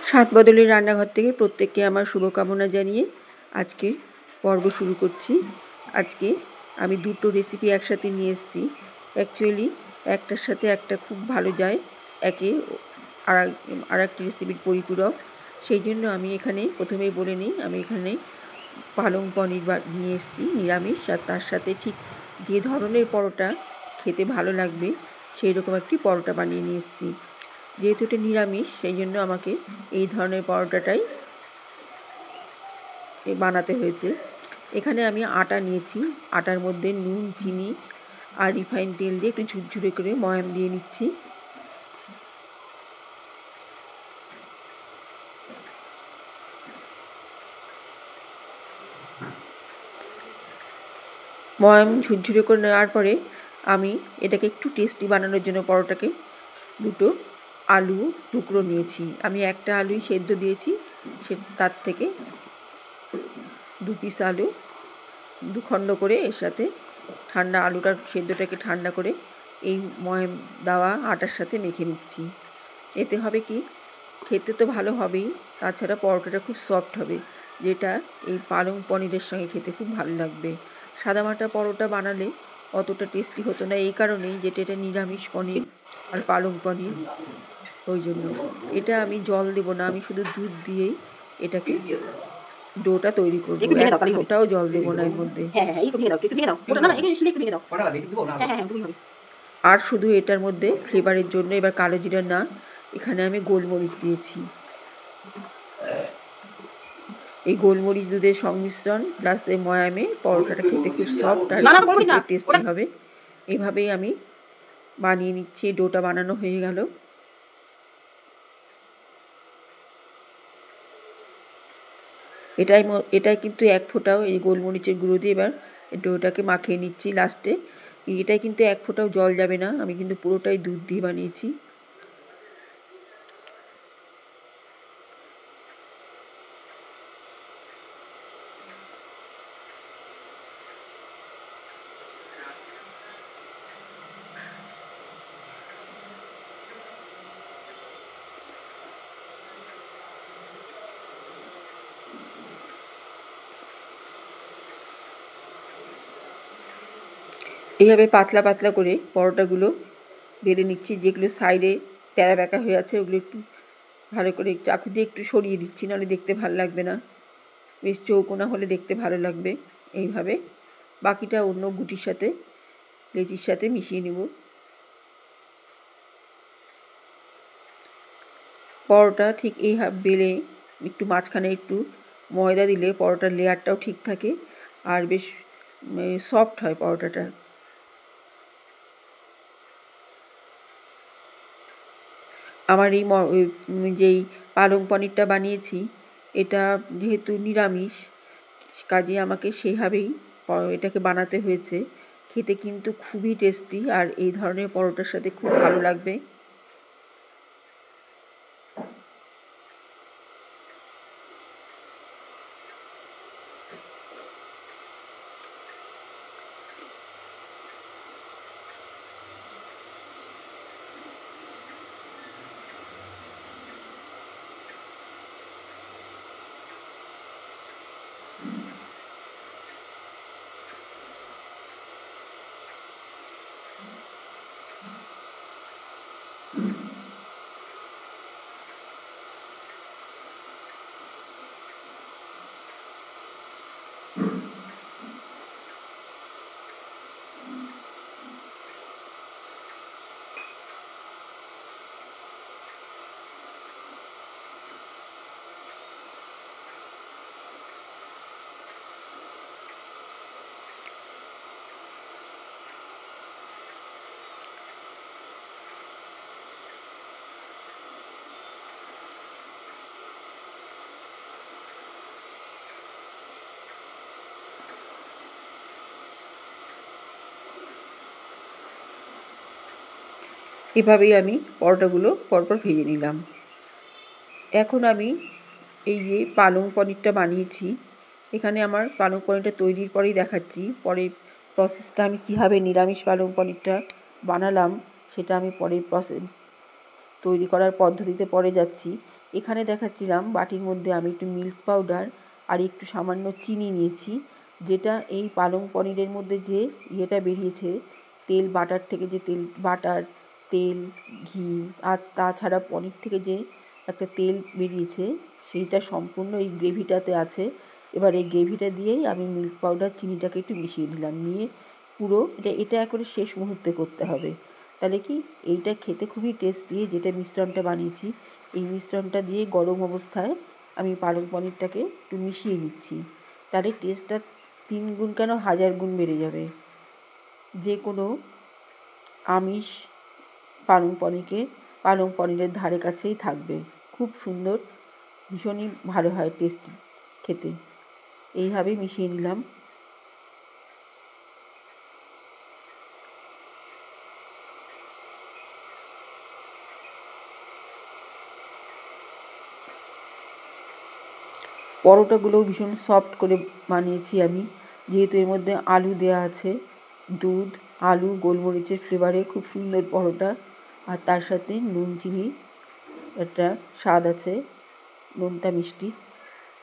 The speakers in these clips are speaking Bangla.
স্বাদ বদলের রান্নাঘর থেকে প্রত্যেককে আমার শুভকামনা জানিয়ে আজকের পর্ব শুরু করছি। আজকে আমি দুটো রেসিপি একসাথে নিয়ে এসেছি। অ্যাকচুয়ালি একটার সাথে একটা খুব ভালো যায়, একে আর একটি রেসিপির পরিপূরক। সেই জন্য আমি এখানে প্রথমেই বলে নিই, আমি এখানে পালং পনির নিয়ে এসেছি নিরামিষ, আর তার সাথে ঠিক যে ধরনের পরোটা খেতে ভালো লাগবে সেই রকম একটি পরোটা বানিয়ে নিয়ে এসেছি। যেহেতু এটা নিরামিষ সেই জন্য আমাকে এই ধরনের পরোটাটাই বানাতে হয়েছে। এখানে আমি আটা নিয়েছি, আটার মধ্যে নুন, চিনি আর রিফাইন তেল দিয়ে একটু ঝুরঝুরে করে ময়াম দিয়ে নিচ্ছি। ময়াম ঝুরঝুরে করে নেওয়ার পরে আমি এটাকে একটু টেস্টি বানানোর জন্য পরোটাকে দুটো আলু টুকরো নিয়েছি। আমি একটা আলুই সেদ্ধ দিয়েছি, তার থেকে 2 পিস আলু দুখণ্ড করে এর সাথে সেদ্ধটাকে ঠান্ডা করে এই ময়াম দেওয়া আটার সাথে মেখে নিচ্ছি। এতে হবে কি, খেতে তো ভালো হবেই, তাছাড়া পরোটাটা খুব সফট হবে, যেটা এই পালং পনিরের সঙ্গে খেতে খুব ভালো লাগবে। সাদামাটা পরোটা বানালে অতটা টেস্টি হতো না, এই কারণেই যেটা এটা নিরামিষ পনির আর পালং পনির, ওই জন্য এটা আমি জল দেবো না, আমি শুধু দুধ দিয়েই এটাকে ডোটা তৈরি করবো। ওটাও জল দেবো না এর মধ্যে। আর শুধু এটার মধ্যে ফ্লেভারের জন্য এবার কালো জিরা না, এখানে আমি গোলমরিচ দিয়েছি। এই গোলমরিচ দুধের সংমিশ্রণ প্লাস এই ময়ামে পরোটাটা খেতে খুব সফট আর টেস্টি হবে। এইভাবেই আমি বানিয়ে নিচ্ছি। ডোটা বানানো হয়ে গেল। এটাই কিন্তু এক ফোঁটাও এই গোলমরিচের গুঁড়ো দিয়ে এবার ডোটাকে মাখিয়ে নিচ্ছি। লাস্টে এটাই কিন্তু এক ফোঁটাও জল যাবে না, আমি কিন্তু পুরোটাই দুধ দিয়ে বানিয়েছি। এইভাবে পাতলা পাতলা করে পরোটাগুলো বেলে নিচ্ছি। যেগুলো সাইডে তেরা বেঁকা হয়ে আছে ওগুলো একটু ভালো করে চাকু দিয়ে একটু সরিয়ে দিচ্ছি, নাহলে দেখতে ভালো লাগবে না। বেশ চৌকোনা হলে দেখতে ভালো লাগবে। এইভাবে বাকিটা অন্য গুটির সাথে, লেচির সাথে মিশিয়ে নেব। পরোটা ঠিক এই বেলে একটু মাঝখানে একটু ময়দা দিলে পরোটার লেয়ারটাও ঠিক থাকে আর বেশ সফট হয় পরোটাটা। আমার এই যেই পালং পনিরটা বানিয়েছি, এটা যেহেতু নিরামিষ, কাজে আমাকে সেইভাবেই এটাকে বানাতে হয়েছে। খেতে কিন্তু খুবই টেস্টি আর এই ধরনের পরোটার সাথে খুব ভালো লাগবে। এভাবেই আমি পরোটাগুলো পরপর ভেজে নিলাম। এখন আমি এই যে পালং পনিরটা বানিয়েছি, এখানে আমার পালং পনিরটা তৈরির পরেই দেখাচ্ছি। পরে প্রসেসটা আমি কীভাবে নিরামিষ পালং পনিরটা বানালাম সেটা আমি পরের তৈরি করার পদ্ধতিতে পরে যাচ্ছি। এখানে দেখাচ্ছিলাম বাটির মধ্যে আমি একটু মিল্ক পাউডার আর একটু সামান্য চিনি নিয়েছি, যেটা এই পালং পনিরের মধ্যে যে ইয়েটা বেরিয়েছে তেল বাটার থেকে, যে তেল বাটার তেল ঘি আর তাছাড়া পনির থেকে যে একটা তেল বেরিয়েছে সেইটা সম্পূর্ণ এই গ্রেভিটাতে আছে। এবার এই গ্রেভিটা দিয়েই আমি মিল্ক পাউডার চিনিটাকে একটু মিশিয়ে দিলাম, নিয়ে পুরো এটা করে শেষ মুহূর্তে করতে হবে। তাহলে কি এইটা খেতে খুবই টেস্টি। যেটা মিশ্রণটা বানিয়েছি এই মিশ্রণটা দিয়ে গরম অবস্থায় আমি পালং পনিরটাকে একটু মিশিয়ে নিচ্ছি, তাহলে টেস্টটা 3 গুণ কেন 1000 গুণ বেড়ে যাবে। যে কোনো আমিষ পালং পনিরের ধারে কাছেই থাকবে, খুব সুন্দর, ভীষণই ভালো হয় টেস্টি খেতে। এইভাবেই মিশিয়ে নিলাম। পরোটাগুলোও ভীষণ সফট করে বানিয়েছি আমি, যেহেতু এর মধ্যে আলু দেওয়া আছে। দুধ, আলু, গোলমরিচের ফ্লেভারে খুব সুন্দর পরোটা, আর তার সাথে নুন চিনি একটা স্বাদ আছে, নোনতা মিষ্টি,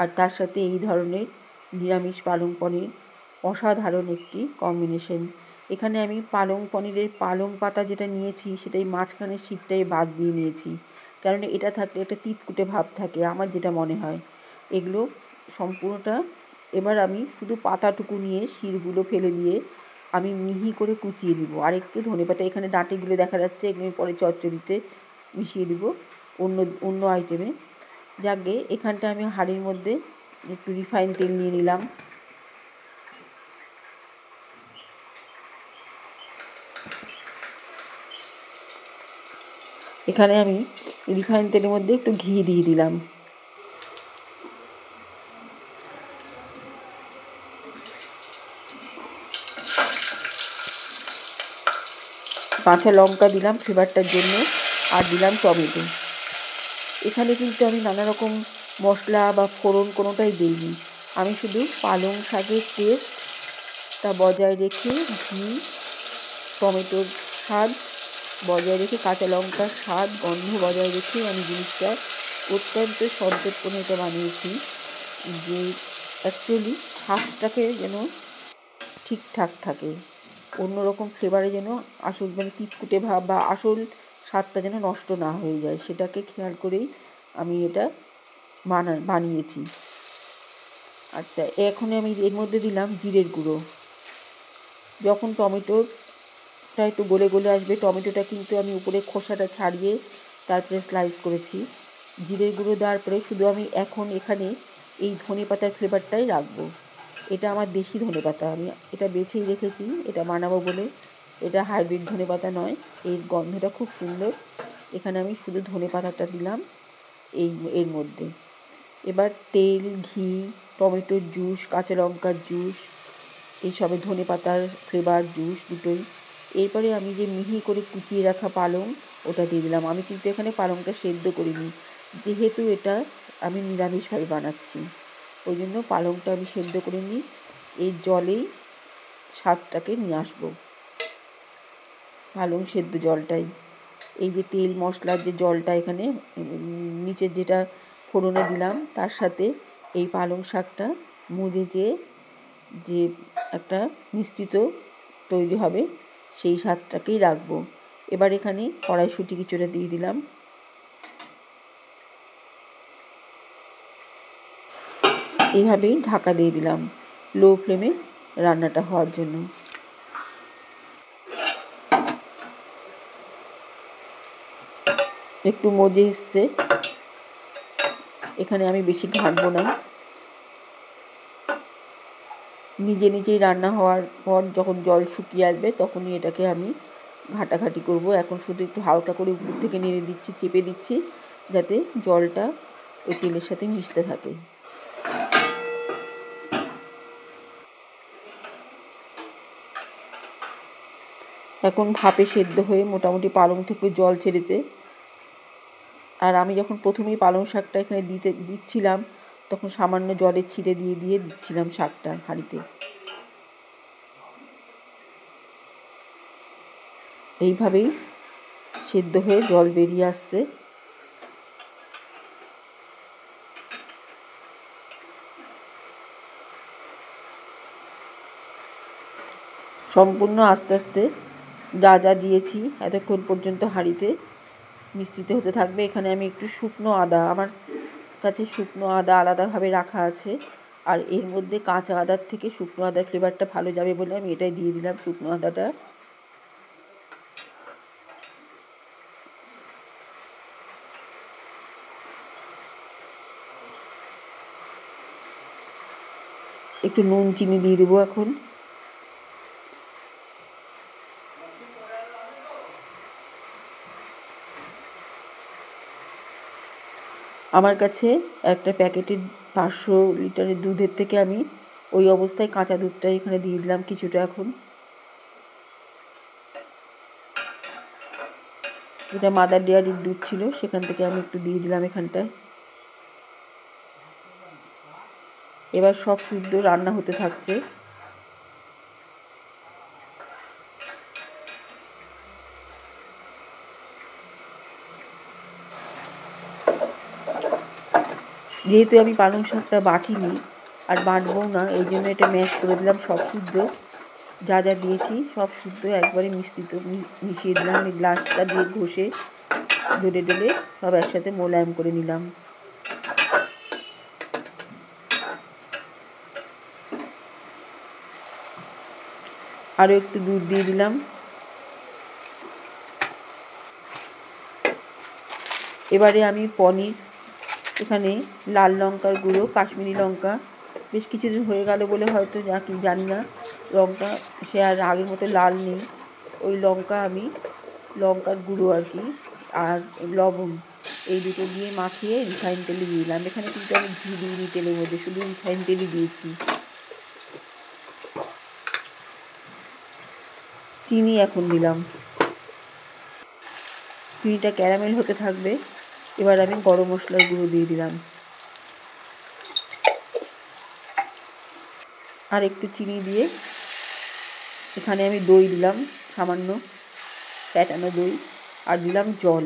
আর তার সাথে এই ধরনের নিরামিষ পালং পনির অসাধারণ একটি কম্বিনেশন। এখানে আমি পালং পনিরের পালং পাতা যেটা নিয়েছি সেটাই মাঝখানের শিটটাই বাদ দিয়ে নিয়েছি, কারণ এটা থাকলে একটা তিতকুটে ভাব থাকে আমার যেটা মনে হয়। এগুলো সম্পূর্ণটা এবার আমি শুধু পাতাটুকু নিয়ে শিরগুলো ফেলে দিয়ে আমি মিহি করে কুচিয়ে নিব। আর একটু ধনেপাতা, এখানে ডাঁটিগুলো দেখা যাচ্ছে, এগুলো পরে চচ্চড়িতে মিশিয়ে দিব অন্য আইটেমে। যাকে এখানটা আমি হাঁড়ির মধ্যে একটু রিফাইন তেল নিয়ে নিলাম। এখানে আমি রিফাইন তেলের মধ্যে একটু ঘি দিয়ে দিলাম। কাঁচা লঙ্কা দিলাম ফ্লেভারটার জন্য, আর দিলাম টমেটো। এখানে কিন্তু আমি নানা রকম মশলা বা ফোড়ন কোনোটাই দিইনি, আমি শুধু পালং শাকের টেস্টটা বজায় রেখে ঘি, টমেটোর স্বাদ বজায় রেখে, কাঁচা লঙ্কার স্বাদ গন্ধ বজায় রেখে আমি জিনিসটা অত্যন্ত সন্তর্পণে এটা বানিয়েছি, যে অ্যাকচুয়ালি স্বাদটাকে যেন ঠিকঠাক থাকে, অন্যরকম ফ্লেভারে যেন আসল মানে তিতকুটে ভাব বা আসল স্বাদটা যেন নষ্ট না হয়ে যায়, সেটাকে খেয়াল করেই আমি এটা বানিয়েছি। আচ্ছা, এখন আমি এর মধ্যে দিলাম জিরের গুঁড়ো। যখন টমেটোটা একটু গলে গলে আসবে, টমেটোটা কিন্তু আমি উপরে খোসাটা ছাড়িয়ে তারপরে স্লাইস করেছি। জিরের গুঁড়ো দেওয়ার পরে শুধু আমি এখন এখানে এই ধনেপাতার ফ্লেভারটাই রাখবো। এটা আমার দেশি ধনেপাতা, আমি এটা বেছেই রেখেছি এটা বানাবো বলে। এটা হাইব্রিড ধনেপাতা নয়, এর গন্ধটা খুব সুন্দর। এখানে আমি শুধু ধনেপাতাটা দিলাম এর মধ্যে। এবার তেল, ঘি, টমেটোর জুস, কাঁচা লঙ্কার জুস, এইসবে ধনেপাতার ফ্লেভার জুস দুটোই। এরপরে আমি যে মিহি করে কুচিয়ে রাখা পালং ওটা দিয়ে দিলাম। আমি কিন্তু এখানে পালংটা সেদ্ধ করিনি, যেহেতু এটা আমি নিরামিষভাবে বানাচ্ছি, ওই জন্য পালংটা আমি সেদ্ধ করিনি, এই জলেই স্বাদটাকে নিয়ে আসবো, পালং সেদ্ধ জলটাই। এই যে তেল মশলার যে জলটা এখানে নিচের যেটা ফোড়নে দিলাম, তার সাথে এই পালং শাকটা মুজে যে একটা মিশ্রিত তৈরি হবে, সেই স্বাদটাকেই রাখবো। এবার এখানে কড়াইশুঁটি কিছুটা দিয়ে দিলাম। এইভাবেই ঢাকা দিয়ে দিলাম লো ফ্লেমে রান্নাটা হওয়ার জন্য। একটু মজে এসছে, এখানে আমি বেশি ঘাঁটবো না। নিজেই রান্না হওয়ার পর যখন জল শুকিয়ে আসবে তখনই এটাকে আমি ঘাটাঘাটি করব। এখন শুধু একটু হালকা করে উপর থেকে নেড়ে দিচ্ছি, চেপে দিচ্ছি, যাতে জলটা ওই তেলের সাথে মিশতে থাকে। এখন ভাপে সেদ্ধ হয়ে মোটামুটি পালং থেকে জল ছেড়েছে। আর আমি যখন প্রথমেই পালং শাকটা এখানে দিচ্ছিলাম, তখন সামান্য জলের ছিটে দিয়ে দিচ্ছিলাম শাকটা হাঁড়িতে। এইভাবেই সেদ্ধ হয়ে জল বেরিয়ে আসছে। সম্পূর্ণ আস্তে আস্তে যা যা দিয়েছি এতক্ষণ পর্যন্ত হাঁড়িতে মিশ্রিত হতে থাকবে। এখানে আমি একটু শুকনো আদা, আমার কাছে শুকনো আদা আলাদাভাবে রাখা আছে, আর এর মধ্যে কাঁচা আদার থেকে শুকনো আদার ফ্লেভারটা ভালো যাবে বলে আমি এটাই দিয়ে দিলাম, শুকনো আদাটা। একটু নুন চিনি দিয়ে দেবো এখন। আমার কাছে একটা প্যাকেটের 500 লিটারের দুধের থেকে আমি ওই অবস্থায় কাঁচা দুধটা এখানে দিয়ে দিলাম কিছুটা। এখন যেটা মাদার ডেয়ারির দুধ ছিল সেখান থেকে আমি একটু দিয়ে দিলাম এখানটায়। এবার সব শুদ্ধ রান্না হতে থাকছে। যেহেতু আমি পালং শাকটা বাটিনি আর বাটবও না, এই জন্য এটা ম্যাশ করে দিলাম। সব শুদ্ধ যা যা দিয়েছি সব শুদ্ধ একবারে মিশিয়ে দিলাম। আমি গ্লাসটা দিয়ে ঘষে ডলে ডলে সব একসাথে মোলায়েম করে নিলাম। আরও একটু দুধ দিয়ে দিলাম। এবারে আমি পনির, এখানে লাল লঙ্কার গুঁড়ো, কাশ্মীরি লঙ্কা, বেশ কিছুদিন হয়ে গেল বলে হয়তো জানি না রঙটা সে আর আগের মতো লাল নেই। ওই লঙ্কার গুঁড়ো আর কি, আর লবণ, এই দুটো দিয়ে মাখিয়ে রিফাইন তেলে দিয়ে দিলাম। এখানে কিন্তু আমি ঘি দিইনি তেলের মধ্যে, শুধু রিফাইন তেলই দিয়েছি। চিনি এখন দিলাম, চিনিটা ক্যারামেল হতে থাকবে। এবার আমি গরম মশলার গুঁড়ো দিয়ে দিলাম, আর একটু চিনি দিয়ে এখানে আমি দই দিলাম, সামান্য প্যাটানো দই, আর দিলাম জল।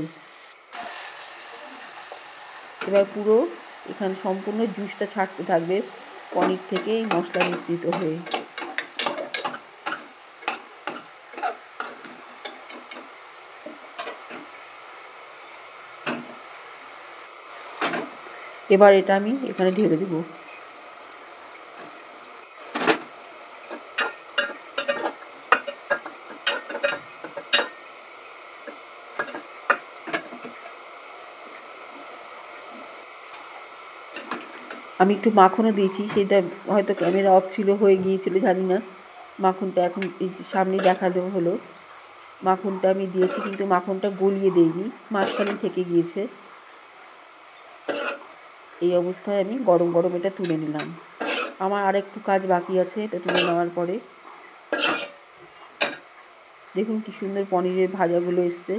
এবার পুরো এখানে সম্পূর্ণ জুসটা ছাড়তে থাকবে পনির থেকে এই মশলা মিশ্রিত হয়ে। এবার এটা আমি এখানে ঢেলে দেবো। আমি একটু মাখনও দিয়েছি, সেটা হয়তো ক্যামেরা অফ ছিল, হয়ে গিয়েছিল জানি না। মাখনটা এখন সামনে দেখানো হলো। মাখনটা আমি দিয়েছি, কিন্তু মাখনটা গলিয়ে দেইনি, মাঝখানে থেকে গিয়েছে। এই অবস্থায় আমি গরম গরম এটা তুলে নিলাম। আমার আর একটু কাজ বাকি আছে, এটা তুলে নেওয়ার পরে। দেখুন কি সুন্দর পনিরের ভাজাগুলো এসছে।